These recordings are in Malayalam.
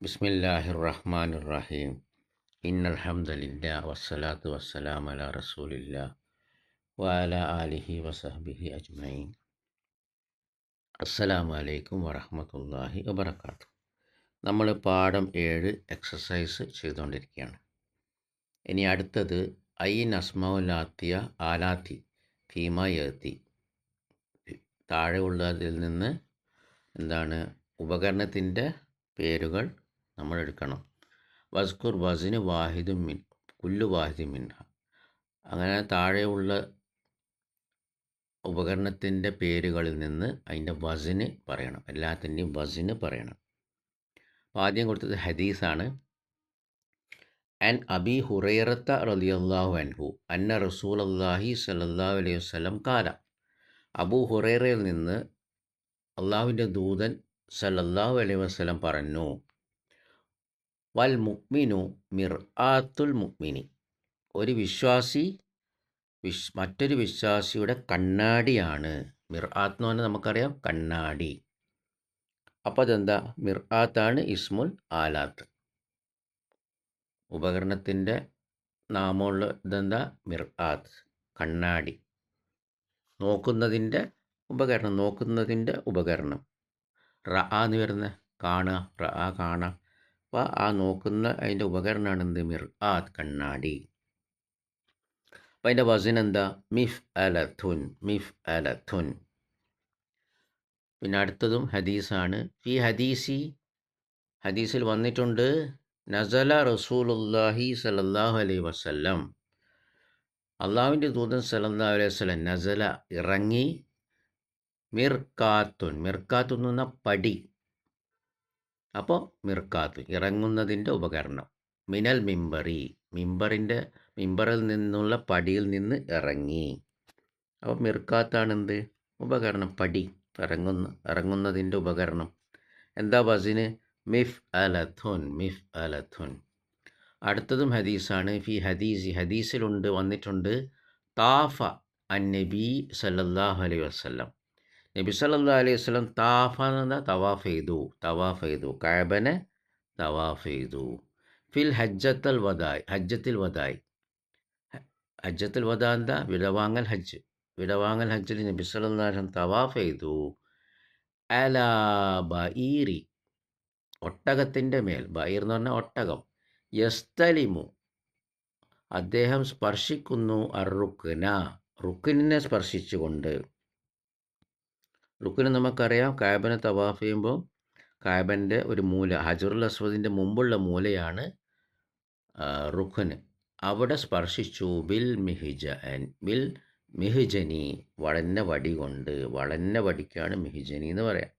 ബിസ്മില്ലാഹിർ റഹ്മാനിർ റഹീം. ഇന്നൽ ഹംദലില്ലാഹി വസ്സലാത്തു വസ്സലാമു അലാ റസൂലില്ലാഹി വഅലാ ആലിഹി വസഹ്ബിഹി അജ്മഈൻ. അസ്സലാമു അലൈക്കും വറഹ്മത്തുള്ളാഹി വബറകാതുഹു. നമ്മൾ പാഠം 7 എക്സസൈസ് ചെയ്തുകൊണ്ടിരിക്കുകയാണ്. ഇനി അടുത്തത് ഐൻ അസ്മാഉൽ ആലാത്തി ഫീമ യഅതി. താഴെ ഉള്ളതിൽ നിന്ന് എന്താണ് ഉപകരണത്തിൻ്റെ പേരുകൾ നമ്മൾ എടുക്കണം. വസ്കുർ വസിന് വാഹിദും മിൻ കുല്ലു വാഹിദ് മിൻഹ. അങ്ങനെ താഴെയുള്ള ഉപകരണത്തിൻ്റെ പേരുകളിൽ നിന്ന് അതിൻ്റെ വസിന് പറയണം. എല്ലാത്തിൻ്റെയും വസിന് പറയണം. അപ്പോൾ ആദ്യം കൊടുത്തത് ഹദീസാണ്. അൻ അബി ഹുറൈറത്ത റളിയല്ലാഹു അൻഹു അന്ന റസൂലല്ലാഹി സ്വല്ലല്ലാഹു അലൈഹി വസല്ലം ഖാല. അബൂ ഹുറൈറയിൽ നിന്ന് അള്ളാഹുവിൻ്റെ ദൂതൻ സല്ലല്ലാഹു അലൈഹി വസല്ലം പറഞ്ഞു, വൽ മുഅ്മിനു മിർആത്തുൽ മുഅ്മിനി. ഒരു വിശ്വാസി മറ്റൊരു വിശ്വാസിയുടെ കണ്ണാടിയാണ്. മിർആത്ത് എന്ന് പറഞ്ഞാൽ നമുക്കറിയാം കണ്ണാടി. അപ്പോൾ അതെന്താ? മിർആത്താണ് ഇസ്മുൽ ആലാത്ത്. ഉപകരണത്തിൻ്റെ നാമമുള്ള ഇതെന്താ? മിർആത്ത്, കണ്ണാടി. നോക്കുന്നതിൻ്റെ ഉപകരണം. റഅ എന്ന് വരുന്ന കാണുക, റഅ കാണുക. അപ്പോൾ ആ നോക്കുന്ന അതിൻ്റെ ഉപകരണമാണ് എന്ത്? മിർആത്ത്, കണ്ണാടി. അപ്പം അതിൻ്റെ വസൻ എന്താ? മിഫ് അലഥുൻ. പിന്നെ അടുത്തതും ഹദീസാണ്. ഹദീസിൽ വന്നിട്ടുണ്ട്, നസല റസൂലുള്ളാഹി സ്വല്ലല്ലാഹു അലൈഹി വസല്ലം. അള്ളാഹുവിൻ്റെ ദൂതൻ സ്വല്ലല്ലാഹു അലൈഹി വസല്ലം നസല ഇറങ്ങി. മിർക്കാത്തുൻ എന്ന് പറഞ്ഞാൽ പടി. അപ്പോൾ മിർക്കാത്ത് ഇറങ്ങുന്നതിൻ്റെ ഉപകരണം. മിനൽ മിമ്പറിൽ നിന്നുള്ള പടിയിൽ നിന്ന് ഇറങ്ങി. അപ്പോൾ മിർക്കാത്താണെന്ത്? ഉപകരണം, പടി, ഇറങ്ങുന്നതിൻ്റെ ഉപകരണം. എന്താ വസിന്? മിഫ് അലഥുൻ. അടുത്തതും ഹദീസാണ്. ഹദീസിലുണ്ട് വന്നിട്ടുണ്ട്, താഫ അൻ നബി സല്ലല്ലാഹു അലൈഹി വസല്ലം. നബി സല്ലല്ലാഹു അലൈഹി വസല്ലം താഫ എന്ന തവാഫ് ചെയ്തു, കഅബനെ തവാഫ് ചെയ്തു. ഫിൽ ഹജ്ജത്തുൽ വദാ എന്താ? വിടവാങ്ങൽ ഹജ്ജിൽ നബി സല്ലല്ലാഹു അലൈഹി വസല്ലം തവാഫ് ചെയ്തു. അലാ ബഈരി, ഒട്ടകത്തിൻ്റെ മേൽ. ബഈർ എന്ന് പറഞ്ഞാൽ ഒട്ടകം. യസ്തലിമു, അദ്ദേഹം സ്പർശിക്കുന്നു. റുക്നിനെ സ്പർശിച്ചുകൊണ്ട്. റുക്ന് നമുക്കറിയാം, കഅബനെ തവാഫ് ചെയ്യുമ്പോൾ കഅബൻ്റെ ഒരു മൂല, ഹജറുൽ അസ്വദിൻ്റെ മുമ്പുള്ള മൂലയാണ് റുക്ന്. അവിടെ സ്പർശിച്ചു. ബിൽ മിഹിജനി, വളഞ്ഞ വടി കൊണ്ട്. വളഞ്ഞ വടിക്കാണ് മിഹിജനി എന്ന് പറയാം.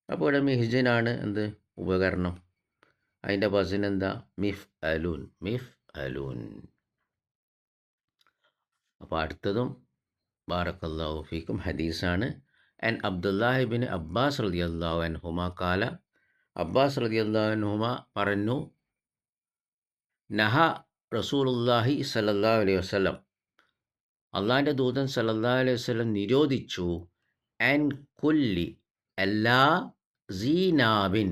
അപ്പോൾ ഇവിടെ മിഹിജനാണ് എന്ത്? ഉപകരണം. അതിൻ്റെ വസൻ എന്താ? മിഫ് അലൂൻ. അപ്പോൾ അടുത്തതും ബാറക്കല്ലാഹു ഫീക്കും ഹദീസാണ്. അൻ അബ്ദുല്ലാഹി ഇബ്നു അബ്ബാസ് റളിയല്ലാഹു അൻഹുമാ ഖാല. അബ്ബാസ് റളിയല്ലാഹു അൻഹുമാ പറഞ്ഞു, നഹ റസൂലുള്ളാഹി സ്വല്ലല്ലാഹു അലൈഹി വസല്ലം, അള്ളാഹിൻ്റെ ദൂതൻ സ്വല്ലല്ലാഹു അലൈഹി വസല്ലം നിരോധിച്ചു, അൻ കുല്ലി, എല്ലാ സീനാബിൻ,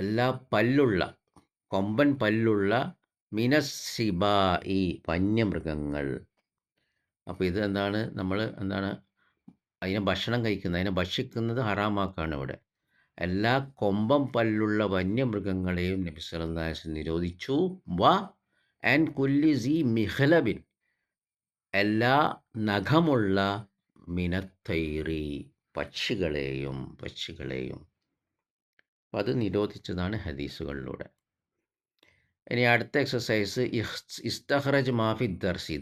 എല്ലാ പല്ലുള്ള, കൊമ്പൻ പല്ലുള്ള, മിനസ്സിബായി, വന്യമൃഗങ്ങൾ. അപ്പോൾ ഇത് എന്താണ്? നമ്മൾ എന്താണ് അതിനെ ഭക്ഷിക്കുന്നത് ഹറാമാക്കാണ് ഇവിടെ. എല്ലാ കൊമ്പൻ പല്ലുള്ള വന്യമൃഗങ്ങളെയും നബി സല്ലല്ലാഹു അലൈഹി വസല്ലം നിരോധിച്ചു. ആൻ കുല്ലി സീ മിഹ്ലബിൻ, എല്ലാ നഖമുള്ള, മിനത്തൈറി, പക്ഷികളെയും. അപ്പം അത് നിരോധിച്ചതാണ് ഹദീസുകളിലൂടെ. ഇനി അടുത്ത എക്സസൈസ്, ഇസ്തഖ്റജ് മാഫി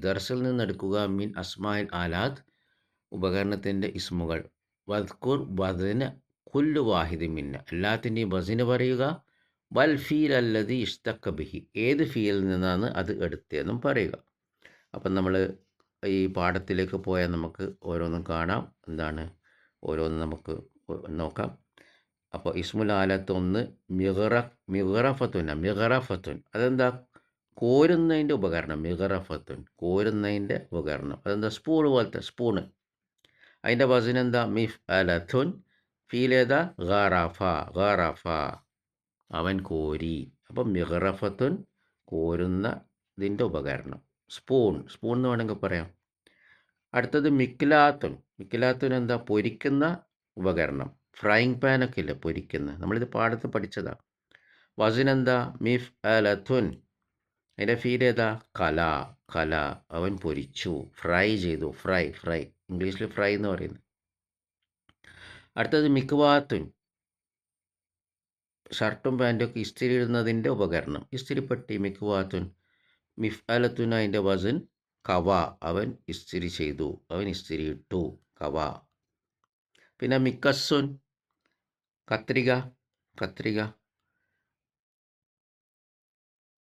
ദർസിൽ നിന്നെടുക്കുക. മിൻ അസ്മാഇൽ ആലാത്ത്, ഉപകരണത്തിൻ്റെ ഇസ്മുകൾ. വദ്കുർ വസ്ന കുല്ലു വാഹിദ് മിന്ന, എല്ലാത്തിൻ്റെയും വസ്ന് പറയുക. വൽ ഫീൽ അല്ലദി ഇഷ്തഖ ബിഹി, ഏത് ഫീലിൽ നിന്നാണ് അത് എടുത്തതെന്നും പറയുക. അപ്പം നമ്മൾ ഈ പാഠത്തിലേക്ക് പോയാൽ നമുക്ക് ഓരോന്നും കാണാം. എന്താണ്? ഓരോന്നും നമുക്ക് നോക്കാം. അപ്പോൾ ഇസ്മുൽ ആലത്ത് 1 മിഗറഫത്തുൻ. അതെന്താ? കോരുന്നതിൻ്റെ ഉപകരണം. കോരുന്നതിൻ്റെ ഉപകരണം. അതെന്താ? സ്പൂണ് പോലത്തെ സ്പൂണ്. അതിൻ്റെ വസൻ എന്താ? മിഫ് അലഥുൻ. ഫീൽ ഏതാ? ഗറഫ, ഗറഫ അവൻ കോരി. അപ്പം മിഗറഫത്തുൻ കോരുന്നതിൻ്റെ ഉപകരണം. സ്പൂൺ, സ്പൂൺ എന്ന് വേണമെങ്കിൽ പറയാം. അടുത്തത് മിക്ലാത്തുൻ. മിക്ലാത്തുൻ എന്താ? പൊരിക്കുന്ന ഉപകരണം. ഫ്രൈങ് പാനൊക്കെ ഇല്ലേ പൊരിക്കുന്ന, നമ്മളിത് പാടത്ത് പഠിച്ചതാണ്. വസിൻ എന്താ? മിഫ് അലത്തുൻ. അതിൻ്റെ ഫീൽ ഏതാ? കല, കല അവൻ പൊരിച്ചു, ഫ്രൈ ചെയ്തു. ഫ്രൈ, ഫ്രൈ ഇംഗ്ലീഷിൽ ഫ്രൈ എന്ന് പറയുന്നത്. അടുത്തത് മിക്വാത്തുൻ. ഷർട്ടും പാൻറ്റൊക്കെ ഇസ്തിരി ഇടുന്നതിൻ്റെ ഉപകരണം. ഇസ്തിരിപ്പെട്ടി. മിക്വാത്തുൻ. മിഫ് അലത്തുൻ അതിൻ്റെ വസിൻ കവ, അവൻ ഇസ്തിരി ചെയ്തു, അവൻ ഇസ്തിരി ഇട്ടു. കവ. പിന്നെ മിക്കസുൻ കത്രിക, കത്രിക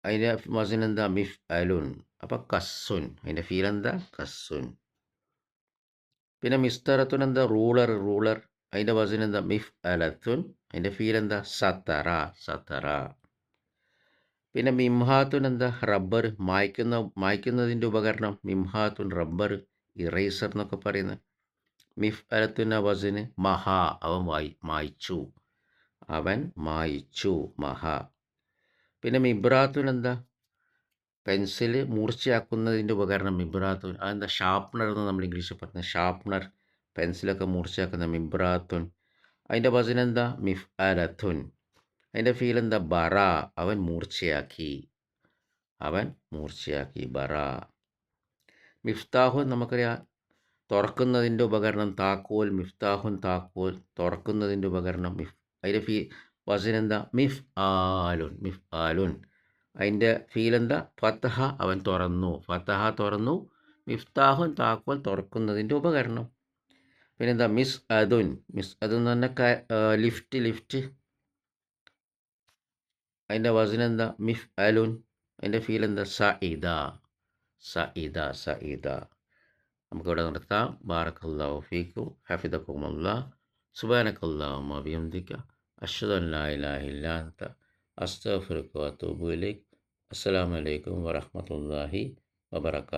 അതിൻ്റെ വസിൻ എന്താ? മിഫ് അലുൻ. അപ്പം കസ്സുൻ അതിൻ്റെ ഫീൽ എന്താ? കസ്സുൻ. പിന്നെ മിസ്തറത്തുൻ എന്താ? റൂളർ, റൂളർ അതിൻ്റെ വസിൻ എന്താ? മിഫ് അലത്തുൻ. അതിൻ്റെ ഫീൽ എന്താ? സത്തറ, സത്തറ. പിന്നെ മിംഹാത്തുൻ എന്താ? റബ്ബർ, മായ്ക്കുന്നതിൻ്റെ ഉപകരണം. മിംഹാത്തുൻ റബ്ബർ, ഇറേസർ എന്നൊക്കെ പറയുന്നത്. മിഫ് അലത്തുൻ വസിന് മഹ, അവൻ മായ്ച്ചു, അവൻ മായ്ച്ചു. മഹ. പിന്നെ മിബ്രാത്തുൻ എന്താ? പെൻസിൽ മൂർച്ചയാക്കുന്നതിൻ്റെ ഉപകരണം. മിബ്രാത്തുൻ അതെന്താ? ഷാർപ്പ്നർ എന്ന് നമ്മൾ ഇംഗ്ലീഷിൽ പറയുന്നത്. ഷാർപ്പ്നർ, പെൻസിലൊക്കെ മൂർച്ചയാക്കുന്ന മിബ്രാത്തുൻ. അതിൻ്റെ വസിൻ എന്താ? മിഫ് അലത്തുൻ. അതിൻ്റെ ഫീൽ എന്താ? ബറ, അവൻ മൂർച്ചയാക്കി, അവൻ മൂർച്ചയാക്കി. ബറ. മിഫ്താഹുൻ നമുക്കറിയാം തുറക്കുന്നതിൻ്റെ ഉപകരണം. താക്കോൽ. മിഫ്താഹുൻ താക്കോൽ, തുറക്കുന്നതിൻ്റെ ഉപകരണം. അതിൻ്റെ വസിൻ എന്താ? മിഫ് ആലുൻ, മിഫ് ആലുൻ. അതിൻ്റെ ഫീൽ എന്താ? ഫത്തഹ, അവൻ തുറന്നു, ഫത്തഹ തുറന്നു. മിഫ്താഹുൻ താക്കോൽ, തുറക്കുന്നതിൻ്റെ ഉപകരണം. പിന്നെന്താ? മിസ് അതുൻ. മിസ് അതുൻ എന്ന് പറഞ്ഞാൽ ലിഫ്റ്റ്, ലിഫ്റ്റ്. അതിൻ്റെ വസിൻ എന്താ? മിഫ് അലുൻ. അതിൻ്റെ ഫീൽ എന്താ? സഇദ, സഇദ, സഇദ. നമുക്കിവിടെ നിർത്താം. ബാറക്കല്ലാഹു ഫീക്കും, ഹഫിദക്കുമുല്ലാഹ്. സുബ്ഹാനക്കല്ലാഹുമ്മ ബിഹംദിക അശ്ഹദു അൻ ലാ ഇലാഹ ഇല്ലാ അൻത അസ്തഗ്ഫിറുക വഅതൂബു ഇലൈക്. അസ്സലാമു അലൈക്കും വറഹ്മത്തുള്ളാഹി വബറകാതുഹു.